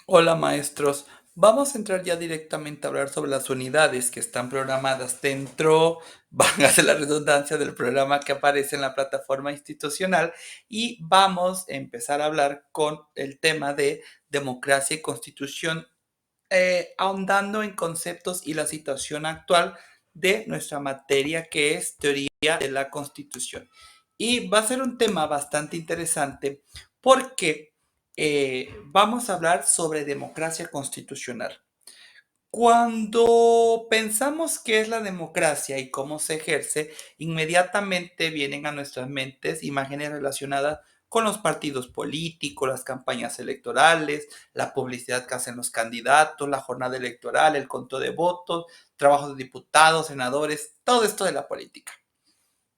Hola maestros, vamos a entrar ya directamente a hablar sobre las unidades que están programadas dentro, válgase la redundancia, del programa que aparece en la plataforma institucional y vamos a empezar a hablar con el tema de democracia y constitución, ahondando en conceptos y la situación actual de nuestra materia que es teoría de la constitución. Y va a ser un tema bastante interesante porque vamos a hablar sobre democracia constitucional. Cuando pensamos qué es la democracia y cómo se ejerce, inmediatamente vienen a nuestras mentes imágenes relacionadas con los partidos políticos, las campañas electorales, la publicidad que hacen los candidatos, la jornada electoral, el conteo de votos, trabajos de diputados, senadores, todo esto de la política.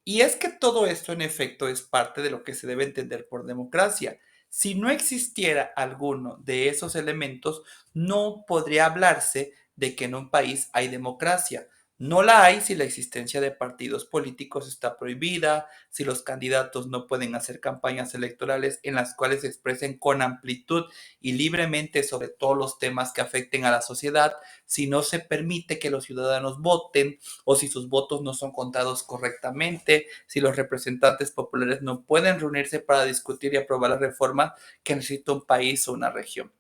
Y es que todo esto en efecto es parte de lo que se debe entender por democracia. Si no existiera alguno de esos elementos, no podría hablarse de que en un país hay democracia. No la hay si la existencia de partidos políticos está prohibida, si los candidatos no pueden hacer campañas electorales en las cuales se expresen con amplitud y libremente sobre todos los temas que afecten a la sociedad, si no se permite que los ciudadanos voten o si sus votos no son contados correctamente, si los representantes populares no pueden reunirse para discutir y aprobar las reformas que necesita un país o una región.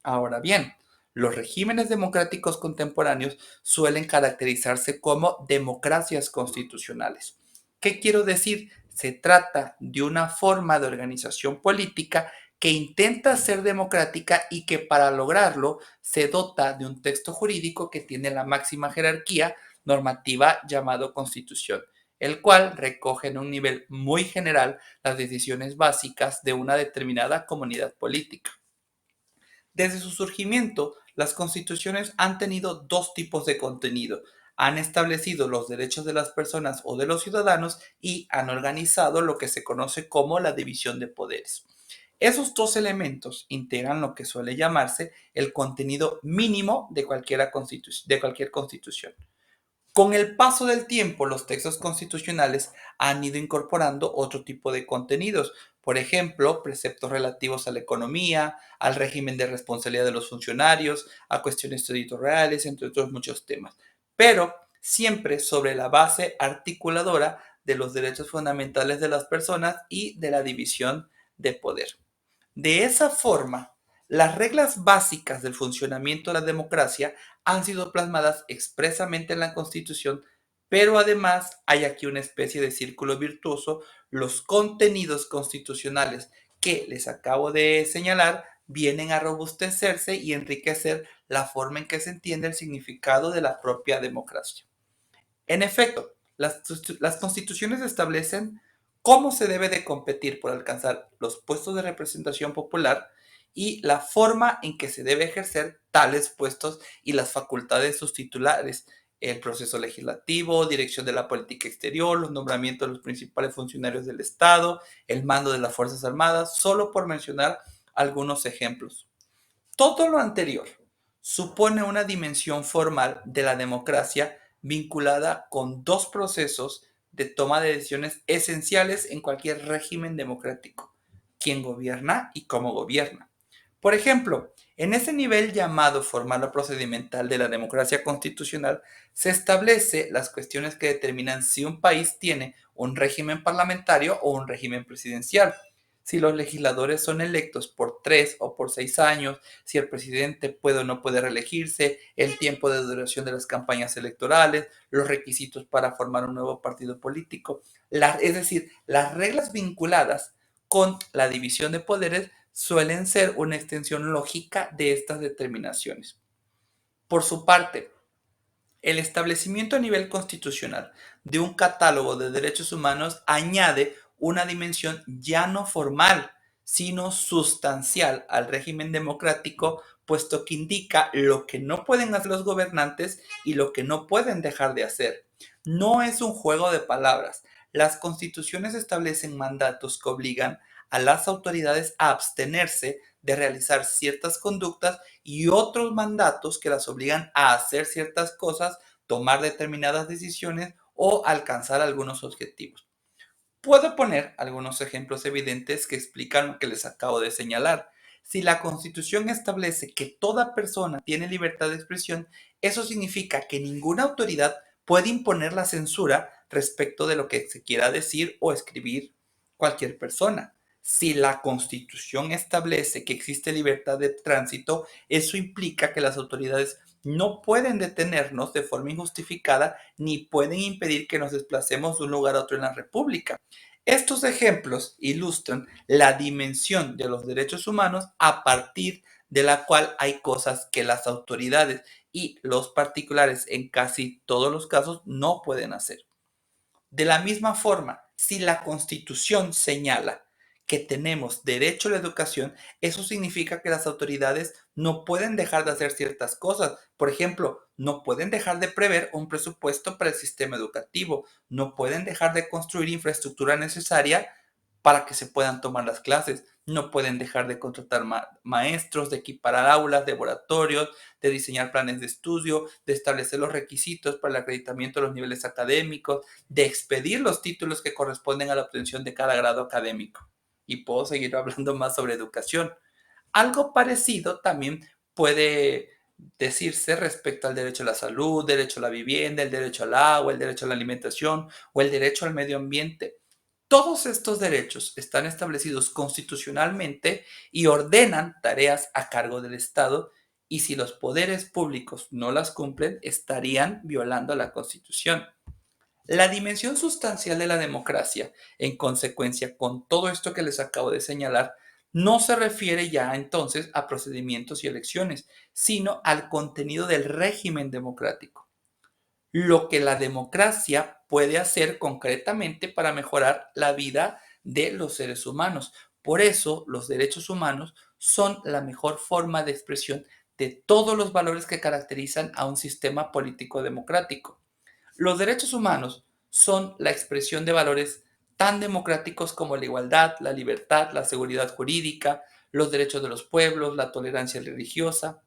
Ahora bien, los regímenes democráticos contemporáneos suelen caracterizarse como democracias constitucionales. ¿Qué quiero decir? Se trata de una forma de organización política que intenta ser democrática y que para lograrlo se dota de un texto jurídico que tiene la máxima jerarquía normativa llamado Constitución, el cual recoge en un nivel muy general las decisiones básicas de una determinada comunidad política. Desde su surgimiento, las constituciones han tenido dos tipos de contenido. Han establecido los derechos de las personas o de los ciudadanos y han organizado lo que se conoce como la división de poderes. Esos dos elementos integran lo que suele llamarse el contenido mínimo de cualquier constitución. Con el paso del tiempo, los textos constitucionales han ido incorporando otro tipo de contenidos, por ejemplo, preceptos relativos a la economía, al régimen de responsabilidad de los funcionarios, a cuestiones territoriales, entre otros muchos temas, pero siempre sobre la base articuladora de los derechos fundamentales de las personas y de la división de poder. De esa forma, las reglas básicas del funcionamiento de la democracia han sido plasmadas expresamente en la Constitución, pero además hay aquí una especie de círculo virtuoso. Los contenidos constitucionales que les acabo de señalar vienen a robustecerse y enriquecer la forma en que se entiende el significado de la propia democracia. En efecto, las constituciones establecen cómo se debe de competir por alcanzar los puestos de representación popular y la forma en que se debe ejercer tales puestos y las facultades de sus titulares, el proceso legislativo, dirección de la política exterior, los nombramientos de los principales funcionarios del Estado, el mando de las Fuerzas Armadas, solo por mencionar algunos ejemplos. Todo lo anterior supone una dimensión formal de la democracia vinculada con dos procesos de toma de decisiones esenciales en cualquier régimen democrático: quién gobierna y cómo gobierna. Por ejemplo, en ese nivel llamado formal o procedimental de la democracia constitucional, se establece las cuestiones que determinan si un país tiene un régimen parlamentario o un régimen presidencial, si los legisladores son electos por 3 o por 6 años, si el presidente puede o no puede reelegirse, el tiempo de duración de las campañas electorales, los requisitos para formar un nuevo partido político. Es decir, las reglas vinculadas con la división de poderes suelen ser una extensión lógica de estas determinaciones. Por su parte, el establecimiento a nivel constitucional de un catálogo de derechos humanos añade una dimensión ya no formal, sino sustancial al régimen democrático, puesto que indica lo que no pueden hacer los gobernantes y lo que no pueden dejar de hacer. No es un juego de palabras. Las constituciones establecen mandatos que obligan a las autoridades a abstenerse de realizar ciertas conductas y otros mandatos que las obligan a hacer ciertas cosas, tomar determinadas decisiones o alcanzar algunos objetivos. Puedo poner algunos ejemplos evidentes que explican lo que les acabo de señalar. Si la Constitución establece que toda persona tiene libertad de expresión, eso significa que ninguna autoridad puede imponer la censura respecto de lo que se quiera decir o escribir cualquier persona. Si la Constitución establece que existe libertad de tránsito, eso implica que las autoridades no pueden detenernos de forma injustificada ni pueden impedir que nos desplacemos de un lugar a otro en la República. Estos ejemplos ilustran la dimensión de los derechos humanos a partir de la cual hay cosas que las autoridades y los particulares en casi todos los casos no pueden hacer. De la misma forma, si la Constitución señala que tenemos derecho a la educación, eso significa que las autoridades no pueden dejar de hacer ciertas cosas. Por ejemplo, no pueden dejar de prever un presupuesto para el sistema educativo, no pueden dejar de construir infraestructura necesaria para que se puedan tomar las clases, no pueden dejar de contratar maestros, de equiparar aulas, laboratorios, de diseñar planes de estudio, de establecer los requisitos para el acreditamiento de los niveles académicos, de expedir los títulos que corresponden a la obtención de cada grado académico. Y puedo seguir hablando más sobre educación. Algo parecido también puede decirse respecto al derecho a la salud, derecho a la vivienda, el derecho al agua, el derecho a la alimentación o el derecho al medio ambiente. Todos estos derechos están establecidos constitucionalmente y ordenan tareas a cargo del Estado, y si los poderes públicos no las cumplen, estarían violando la Constitución. La dimensión sustancial de la democracia, en consecuencia con todo esto que les acabo de señalar, no se refiere ya entonces a procedimientos y elecciones, sino al contenido del régimen democrático. Lo que la democracia puede hacer concretamente para mejorar la vida de los seres humanos. Por eso, los derechos humanos son la mejor forma de expresión de todos los valores que caracterizan a un sistema político democrático. Los derechos humanos son la expresión de valores tan democráticos como la igualdad, la libertad, la seguridad jurídica, los derechos de los pueblos, la tolerancia religiosa.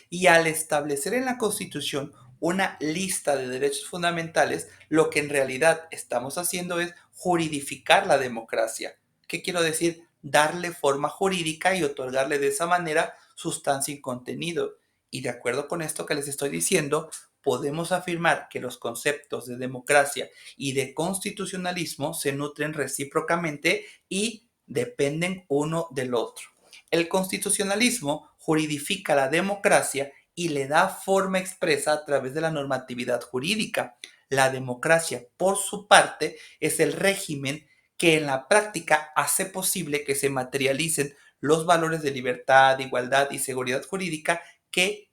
Y al establecer en la Constitución una lista de derechos fundamentales, lo que en realidad estamos haciendo es juridificar la democracia. ¿Qué quiero decir? Darle forma jurídica y otorgarle de esa manera sustancia y contenido. Y de acuerdo con esto que les estoy diciendo, podemos afirmar que los conceptos de democracia y de constitucionalismo se nutren recíprocamente y dependen uno del otro. El constitucionalismo juridifica la democracia y le da forma expresa a través de la normatividad jurídica. La democracia, por su parte, es el régimen que en la práctica hace posible que se materialicen los valores de libertad, igualdad y seguridad jurídica que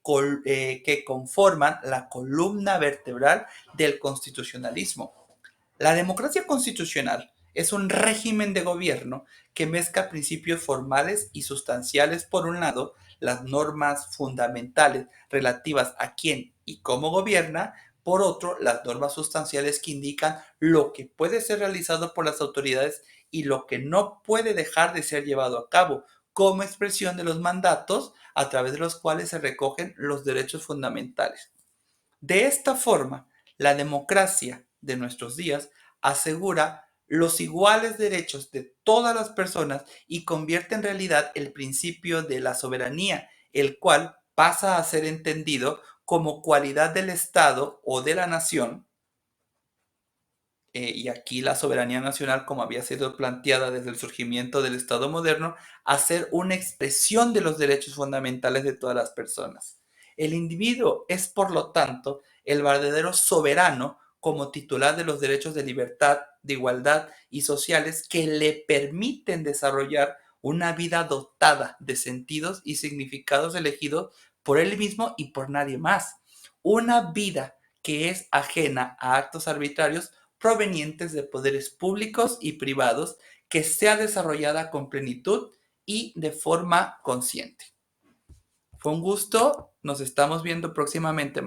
conforman la columna vertebral del constitucionalismo. La democracia constitucional es un régimen de gobierno que mezcla principios formales y sustanciales por un lado, las normas fundamentales relativas a quién y cómo gobierna, por otro, las normas sustanciales que indican lo que puede ser realizado por las autoridades y lo que no puede dejar de ser llevado a cabo, como expresión de los mandatos a través de los cuales se recogen los derechos fundamentales. De esta forma, la democracia de nuestros días asegura los iguales derechos de todas las personas y convierte en realidad el principio de la soberanía, el cual pasa a ser entendido como cualidad del Estado o de la nación. Y aquí la soberanía nacional, como había sido planteada desde el surgimiento del Estado moderno, a ser una expresión de los derechos fundamentales de todas las personas. El individuo es, por lo tanto, el verdadero soberano como titular de los derechos de libertad, de igualdad y sociales que le permiten desarrollar una vida dotada de sentidos y significados elegidos por él mismo y por nadie más. Una vida que es ajena a actos arbitrarios provenientes de poderes públicos y privados, que sea desarrollada con plenitud y de forma consciente. Fue un gusto, nos estamos viendo próximamente.